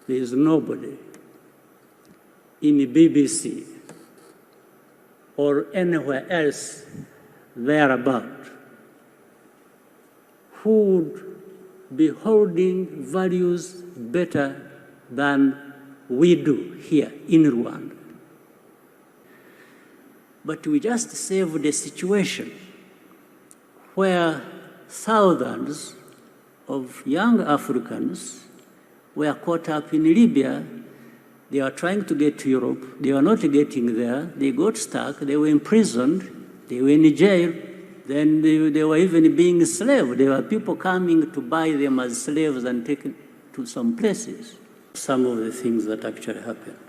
there is nobody in the BBC or anywhere else thereabout who would be holding values better than we do here in Rwanda. But we just saved a situation where thousands of young Africans were caught up in Libya. They were trying to get to Europe. They were not getting there. They got stuck. They were imprisoned. They were in jail. Then they were even being enslaved. There were people coming to buy them as slaves and taken to some places. Some of the things that actually happened.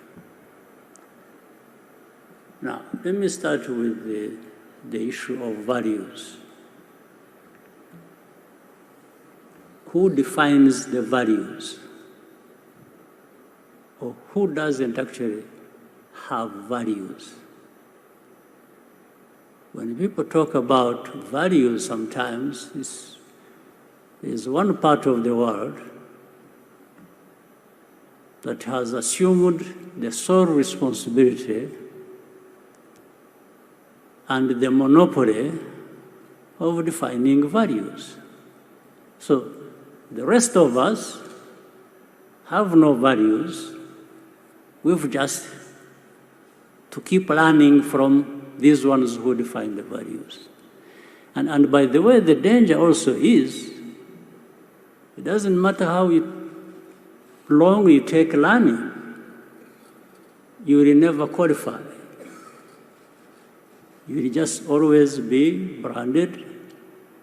Now, let me start with the issue of values. Who defines the values? Or who doesn't actually have values? When people talk about values sometimes, there's one part of the world that has assumed the sole responsibility and the monopoly of defining values. So the rest of us have no values. We've just to keep learning from these ones who define the values. And by the way, the danger also is, it doesn't matter how long you take learning, you will never qualify. You will just always be branded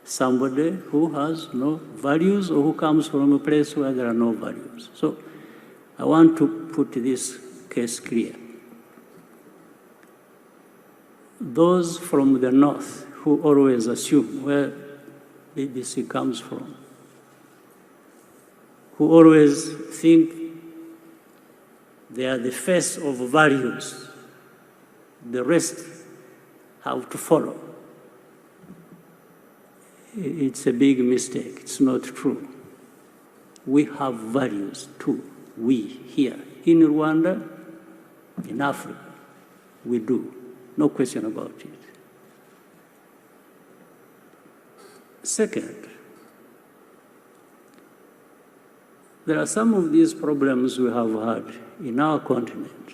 somebody who has no values or who comes from a place where there are no values. So I want to put this case clear. Those from the north who always assume where BBC comes from, who always think they are the face of values, the rest have to follow. It's a big mistake. It's not true. We have values too. We here in Rwanda, in Africa, we do. No question about it. Second, there are some of these problems we have had in our continent,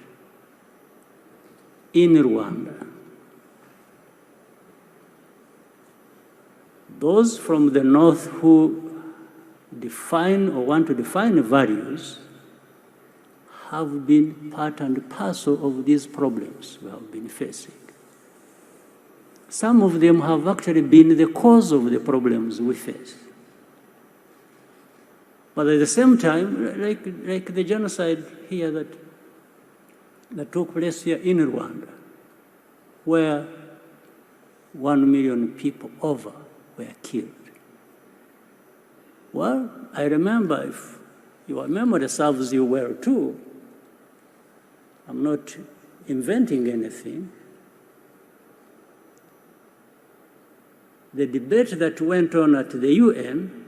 in Rwanda. Those from the north who define or want to define values have been part and parcel of these problems we have been facing. Some of them have actually been the cause of the problems we face. But at the same time, like the genocide here that took place here in Rwanda, where 1 million people over were killed. Well, I remember, if your memory serves you well too, I'm not inventing anything. The debate that went on at the UN,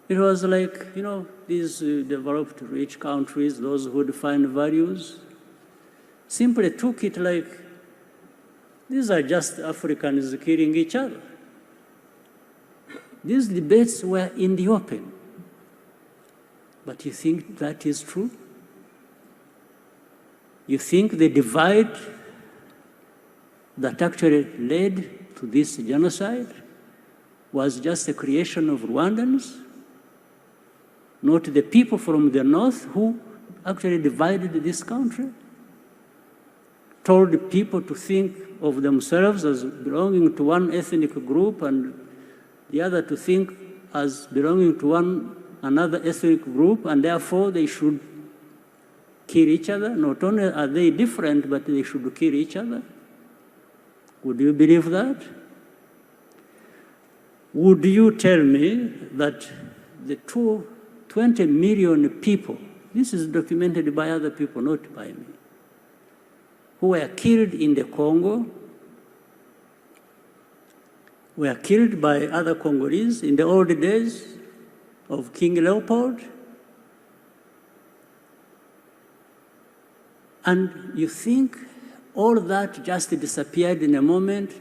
it was like, you know, these developed rich countries, those who define values, simply took it like, these are just Africans killing each other. These debates were in the open. But you think that is true? You think the divide that actually led to this genocide was just a creation of Rwandans, not the people from the north who actually divided this country, told people to think of themselves as belonging to one ethnic group and the other to think as belonging to another ethnic group, and therefore they should kill each other. Not only are they different, but they should kill each other. Would you believe that? Would you tell me that the 20 million people, this is documented by other people, not by me, who were killed in the Congo, were killed by other Congolese in the old days of King Leopold, And you think all that just disappeared in a moment.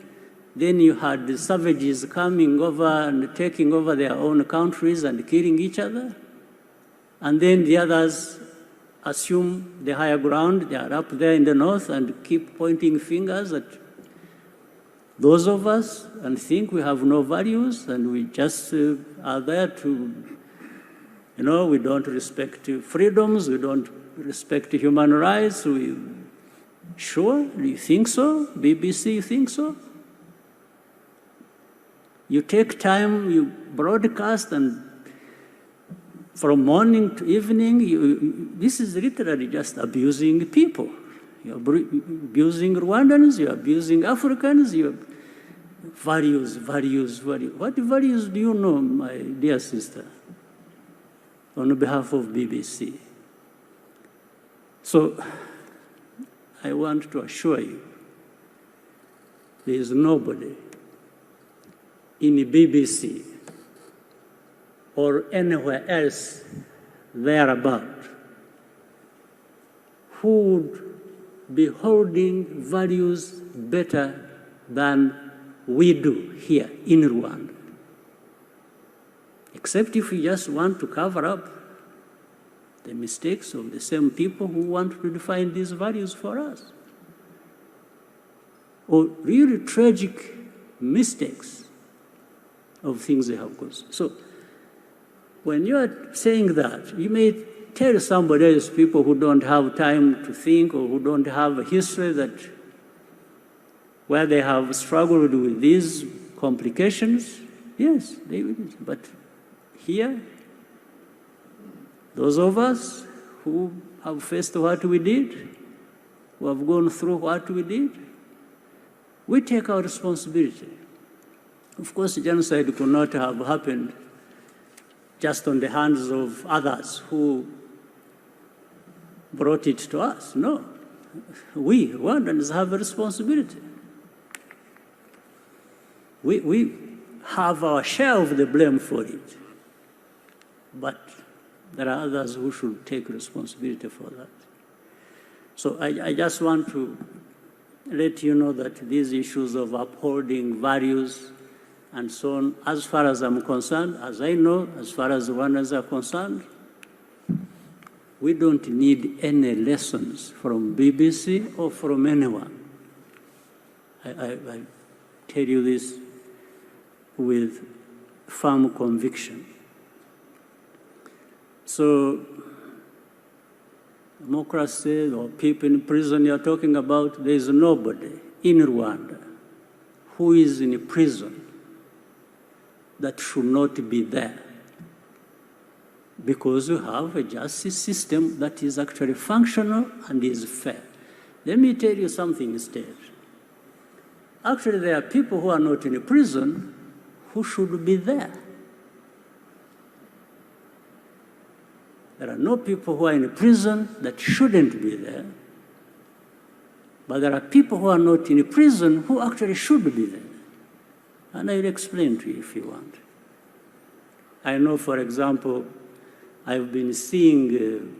Then you had the savages coming over and taking over their own countries and killing each other. And then the others assume the higher ground. They are up there in the north and keep pointing fingers at those of us and think we have no values and we just are there to, we don't respect freedoms, we don't respect human rights. Sure, you think so? BBC, you think so? You take time, you broadcast, and from morning to evening, this is literally just abusing people. You're abusing Rwandans, you're abusing Africans, you're values. What values do you know, my dear sister, on behalf of BBC? So, I want to assure you, there is nobody in the BBC or anywhere else thereabout who would be holding values better than we do here in Rwanda. Except if we just want to cover up the mistakes of the same people who want to define these values for us. Or really tragic mistakes of things they have caused. So when you are saying that, you may tell somebody else, people who don't have time to think or who don't have a history that where they have struggled with these complications, yes, they will. But here, those of us who have faced what we did, who have gone through what we did, we take our responsibility. Of course, genocide could not have happened just on the hands of others who brought it to us. No. We, Rwandans, have a responsibility. We have our share of the blame for it. But there are others who should take responsibility for that. So I just want to let you know that these issues of upholding values and so on, as far as I'm concerned, as I know, as far as Rwandans are concerned, we don't need any lessons from BBC or from anyone. I tell you this with firm conviction. So, democracy or people in prison you're talking about, there is nobody in Rwanda who is in a prison that should not be there, because we have a justice system that is actually functional and is fair. Let me tell you something instead. Actually, there are people who are not in a prison who should be there. There are no people who are in a prison that shouldn't be there, but there are people who are not in a prison who actually should be there. And I will explain to you if you want. I know, for example, I've been seeing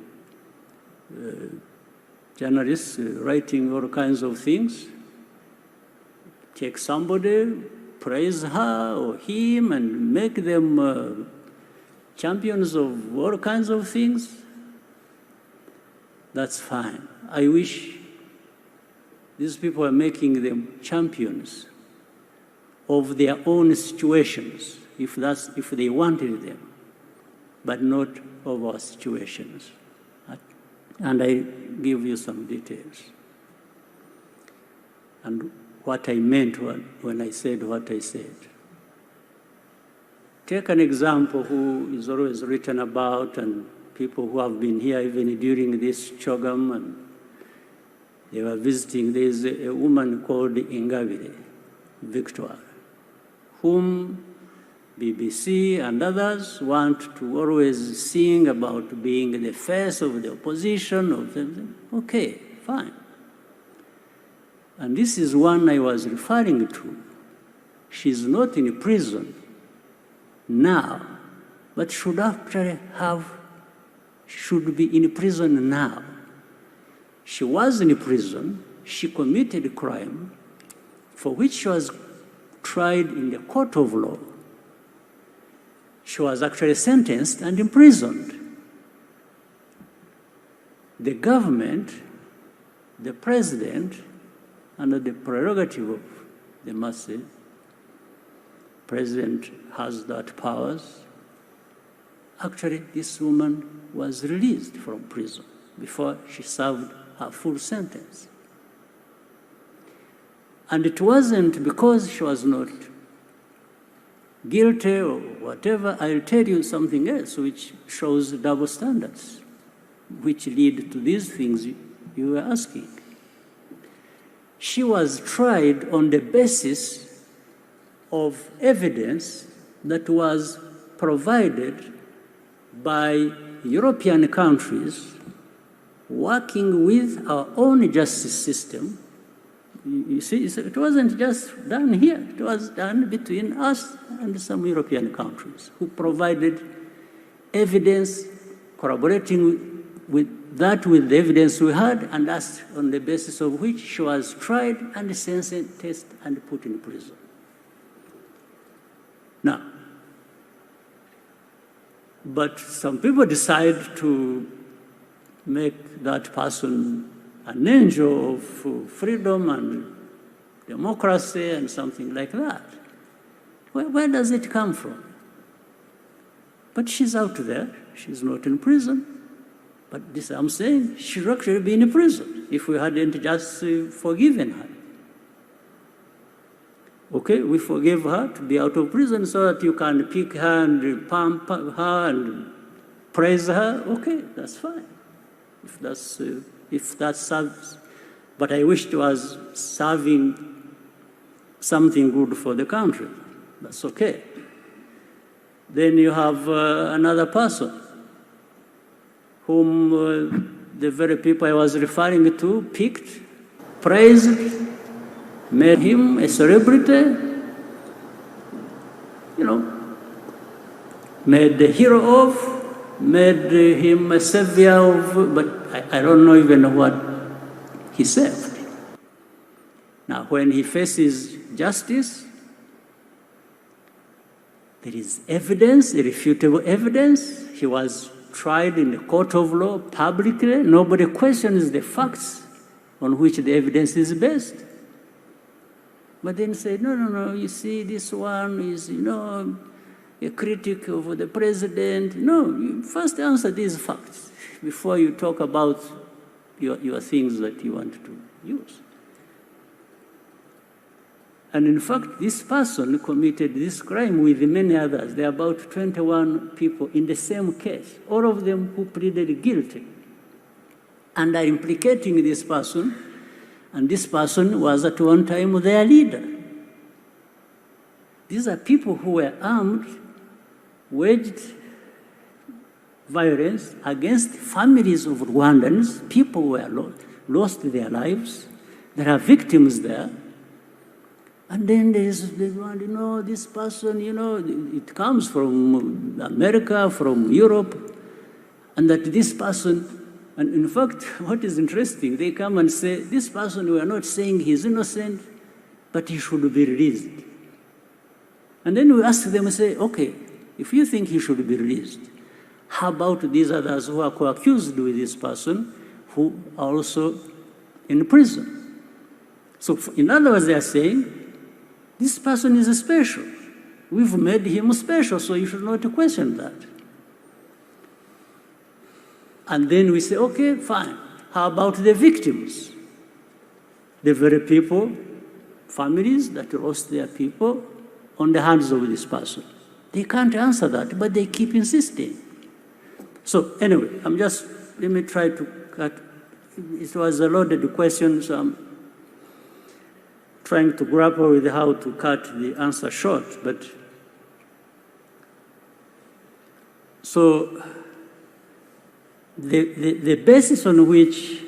journalists writing all kinds of things. Take somebody, praise her or him, and make them champions of all kinds of things. That's fine. I wish these people are making them champions of their own situations, if they wanted them, but not of our situations. And I give you some details. And what I meant when I said what I said. Take an example who is always written about, and people who have been here even during this Kagame, and they were visiting. There is a woman called Ingabire Victoire, whom BBC and others want to always sing about being the face of the opposition. Okay, fine. And this is one I was referring to. She's not in prison now, but should be in prison now. She was in prison. She committed a crime for which she was tried in the court of law. She was actually sentenced and imprisoned. The government, the president, under the prerogative of the mercy, president has that powers. Actually, this woman was released from prison before she served her full sentence. And it wasn't because she was not guilty or whatever. I'll tell you something else which shows double standards, which lead to these things you were asking. She was tried on the basis of evidence that was provided by European countries working with our own justice system. You see, it wasn't just done here. It was done between us and some European countries who provided evidence, corroborating with the evidence we had, and that's on the basis of which she was tried and sentenced and put in prison. Now, but some people decide to make that person an angel of freedom and democracy and something like that. Where does it come from? But she's out there. She's not in prison. But this I'm saying, she should actually be in prison if we hadn't just forgiven her. Okay, we forgave her to be out of prison so that you can pick her and pump her and praise her. Okay, that's fine. If that serves, but I wish it was serving something good for the country. That's okay. Then you have another person whom the very people I was referring to picked, praised, made him a celebrity, made the hero of, made him a savior of, but I don't know even what he saved. Now, when he faces justice, there is evidence, irrefutable evidence. He was tried in the court of law publicly. Nobody questions the facts on which the evidence is based. But then say, no, you see, this one is, a critic of the president. No, you first answer these facts before you talk about your things that you want to use. And in fact, this person committed this crime with many others. There are about 21 people in the same case, all of them who pleaded guilty and are implicating this person, and this person was at one time their leader. These are people who were armed, waged violence against families of Rwandans. People were lost their lives. There are victims there. And then there's one, this person, it comes from America, from Europe, and that this person, and in fact, what is interesting, they come and say, this person, we are not saying he's innocent, but he should be released. And then we ask them and say, okay, if you think he should be released, how about these others who are co-accused with this person who are also in prison? So in other words, they are saying, this person is special. We've made him special, so you should not question that. And then we say, okay, fine. How about the victims? The very people, families that lost their people on the hands of this person. They can't answer that, but they keep insisting. So anyway, let me try to cut. It was a loaded question, so I'm trying to grapple with how to cut the answer short. But so the basis on which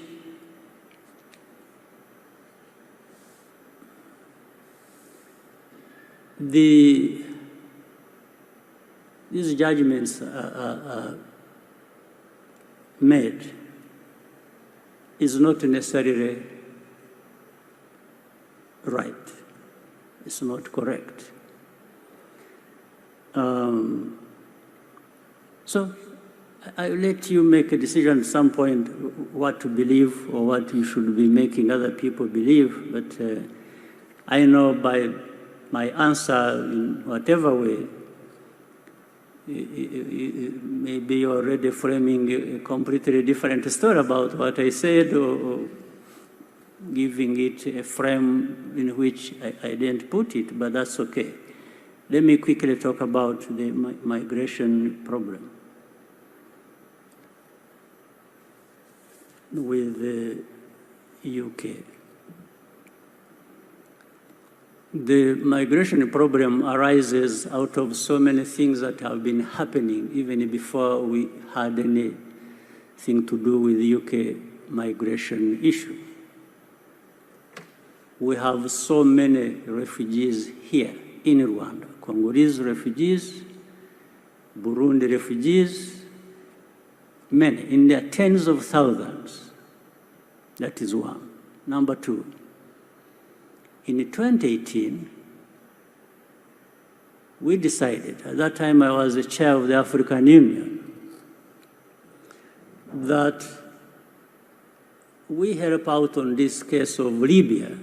these judgments are made is not necessarily right. It's not correct. So I'll let you make a decision at some point what to believe or what you should be making other people believe, but I know by my answer in whatever way, maybe you're already framing a completely different story about what I said, or giving it a frame in which I didn't put it, but that's okay. Let me quickly talk about the migration problem with the UK. The migration problem arises out of so many things that have been happening even before we had anything to do with the UK migration issue. We have so many refugees here in Rwanda. Congolese refugees, Burundi refugees, many, in their tens of thousands. That is one. Number two, in 2018, we decided, at that time I was the chair of the African Union, that we help out on this case of Libya.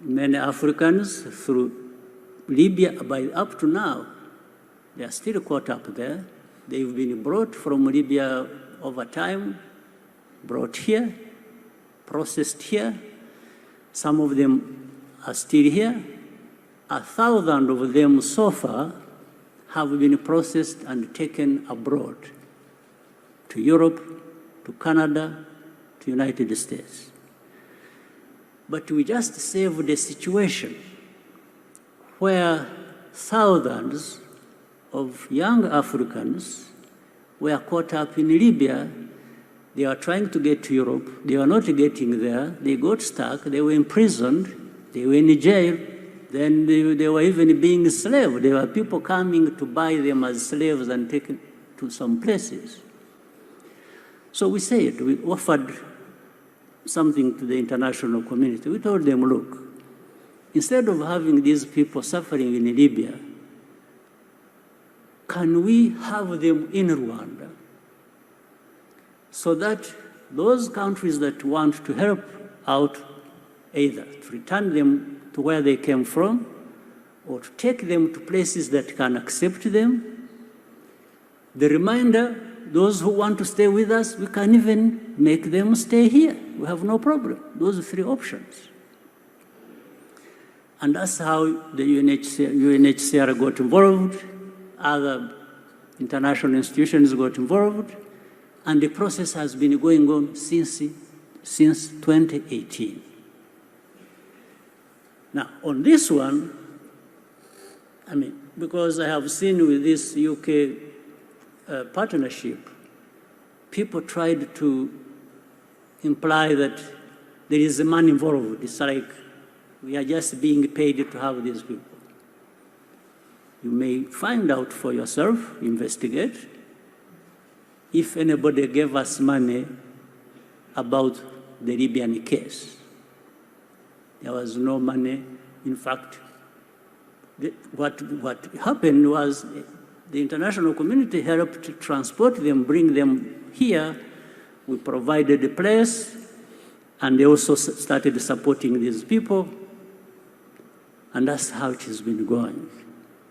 Many Africans through Libya, up to now, they are still caught up there. They've been brought from Libya over time, brought here, processed here. Some of them are still here. 1,000 of them so far have been processed and taken abroad to Europe, to Canada, to United States. But we just saved a situation where thousands of young Africans were caught up in Libya. They were trying to get to Europe. They were not getting there. They got stuck. They were imprisoned. They were in jail. Then they were even being enslaved. There were people coming to buy them as slaves and taken to some places. So we said, we offered something to the international community. We told them, look, instead of having these people suffering in Libya, can we have them in Rwanda so that those countries that want to help out, either to return them to where they came from or to take them to places that can accept them, the remainder, those who want to stay with us, we can even make them stay here. We have no problem. Those are three options. And that's how the UNHCR got involved, other international institutions got involved, and the process has been going on since 2018. Now, on this one, I mean, because I have seen with this UK partnership, people tried to imply that there is money involved. It's like we are just being paid to have these people. You may find out for yourself, investigate, if anybody gave us money about the Libyan case. There was no money. In fact, what happened was the international community helped transport them, bring them here. We provided a place, and they also started supporting these people. And that's how it has been going.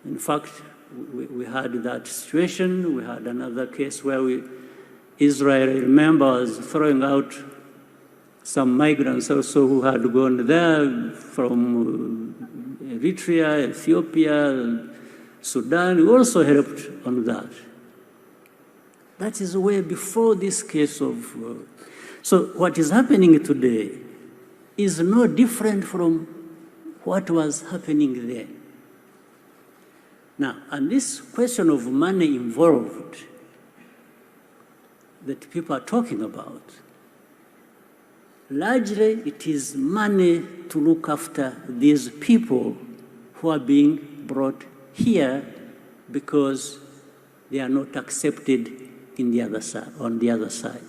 In fact, we had that situation. We had another case where Israel, I remember, was throwing out some migrants also who had gone there from Eritrea, Ethiopia, Sudan. We also helped on that. That is way before this case of... so what is happening today is no different from what was happening then. Now, and this question of money involved that people are talking about, largely it is money to look after these people who are being brought here because they are not accepted in the other side, on the other side.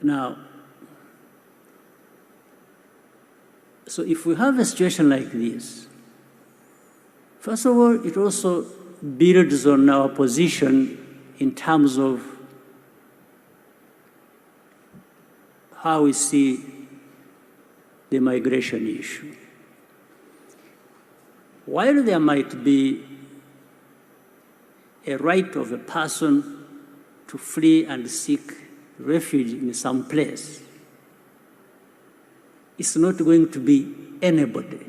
Now, so if we have a situation like this, first of all, it also builds on our position in terms of how we see the migration issue. While there might be a right of a person to flee and seek refuge in some place, it's not going to be anybody.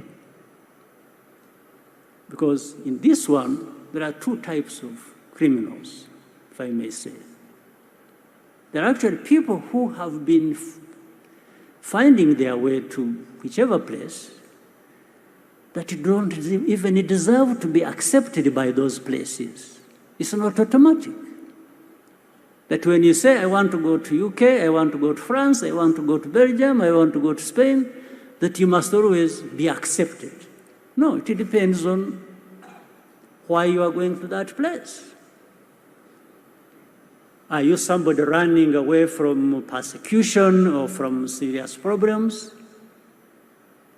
Because in this one, there are two types of criminals, if I may say. There are actually people who have been finding their way to whichever place that don't even deserve to be accepted by those places. It's not automatic. That when you say, I want to go to UK, I want to go to France, I want to go to Belgium, I want to go to Spain, that you must always be accepted. No, it depends on why you are going to that place. Are you somebody running away from persecution or from serious problems?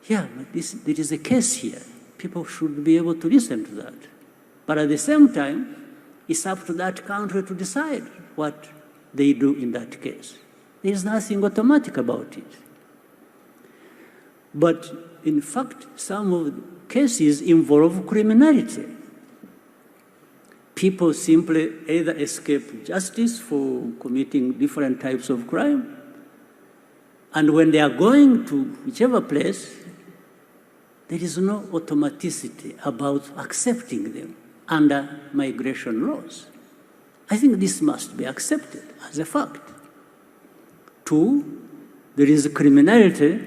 Yeah, but there is a case here. People should be able to listen to that. But at the same time, it's up to that country to decide what they do in that case. There is nothing automatic about it. But in fact, some of the cases involve criminality. People simply either escape justice for committing different types of crime, and when they are going to whichever place, there is no automaticity about accepting them under migration laws. I think this must be accepted as a fact. Two, there is a criminality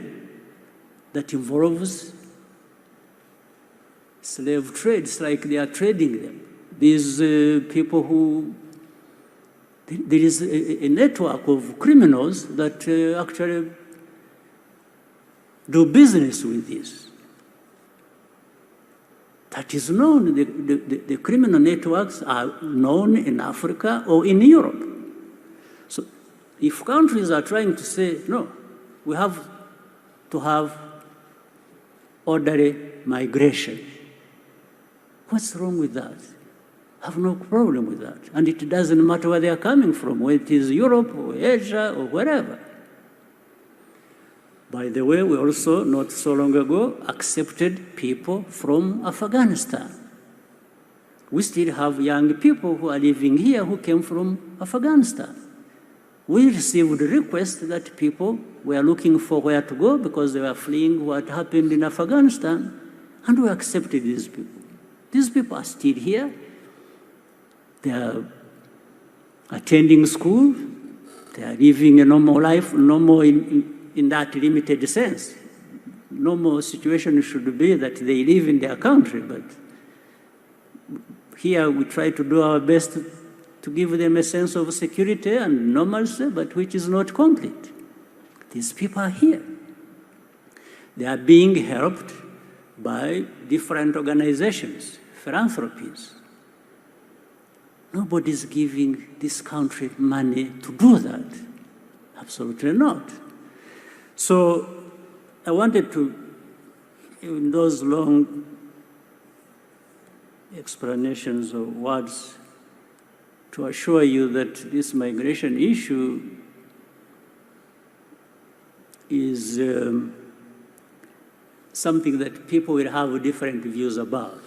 that involves slave trades, like they are trading them. These people who, there is a network of criminals that actually do business with this. That is known. The criminal networks are known in Africa or in Europe. So if countries are trying to say, no, we have to have orderly migration, what's wrong with that? I have no problem with that. And it doesn't matter where they are coming from, whether it is Europe or Asia or wherever. By the way, we also, not so long ago, accepted people from Afghanistan. We still have young people who are living here who came from Afghanistan. We received requests that people were looking for where to go because they were fleeing what happened in Afghanistan, and we accepted these people. These people are still here. They are attending school. They are living a normal life, normal in that limited sense. Normal situation should be that they live in their country, but here we try to do our best to give them a sense of security and normalcy, but which is not complete. These people are here. They are being helped by different organizations, philanthropies. Nobody's giving this country money to do that. Absolutely not. So I wanted to, in those long explanations of words, to assure you that this migration issue is something that people will have different views about.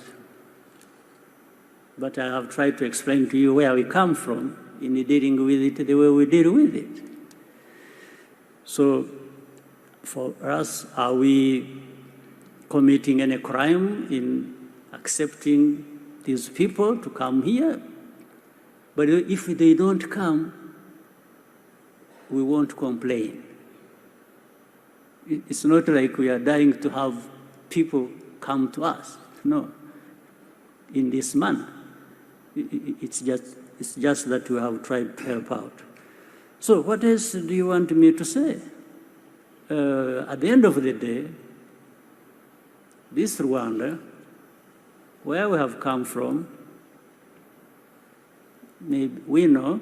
But I have tried to explain to you where we come from in dealing with it the way we deal with it. So for us, are we committing any crime in accepting these people to come here? But if they don't come, we won't complain. It's not like we are dying to have people come to us. No, in this manner. It's just that we have tried to help out. So what else do you want me to say? At the end of the day, this Rwanda, where we have come from, Maybe we know,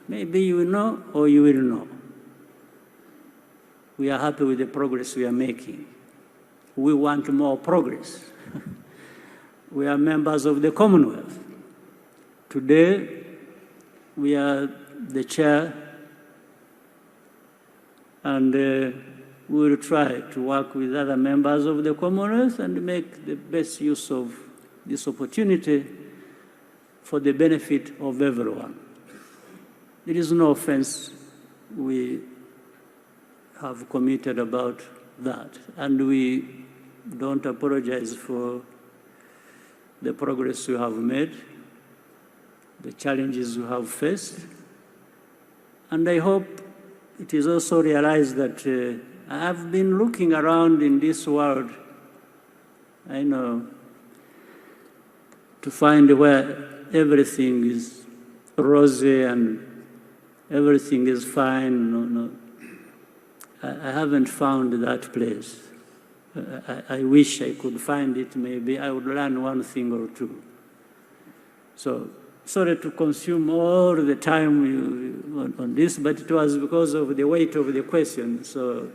maybe you know, or you will know. We are happy with the progress we are making. We want more progress. We are members of the Commonwealth. Today, we are the chair, and we will try to work with other members of the Commonwealth and make the best use of this opportunity for the benefit of everyone. There is no offense we have committed about that, and we don't apologize for the progress we have made, the challenges we have faced, and I hope it is also realized that I have been looking around in this world, I know, to find where everything is rosy and everything is fine. No. I haven't found that place. I wish I could find it. Maybe I would learn one thing or two. So, sorry to consume all the time on this, but it was because of the weight of the question. So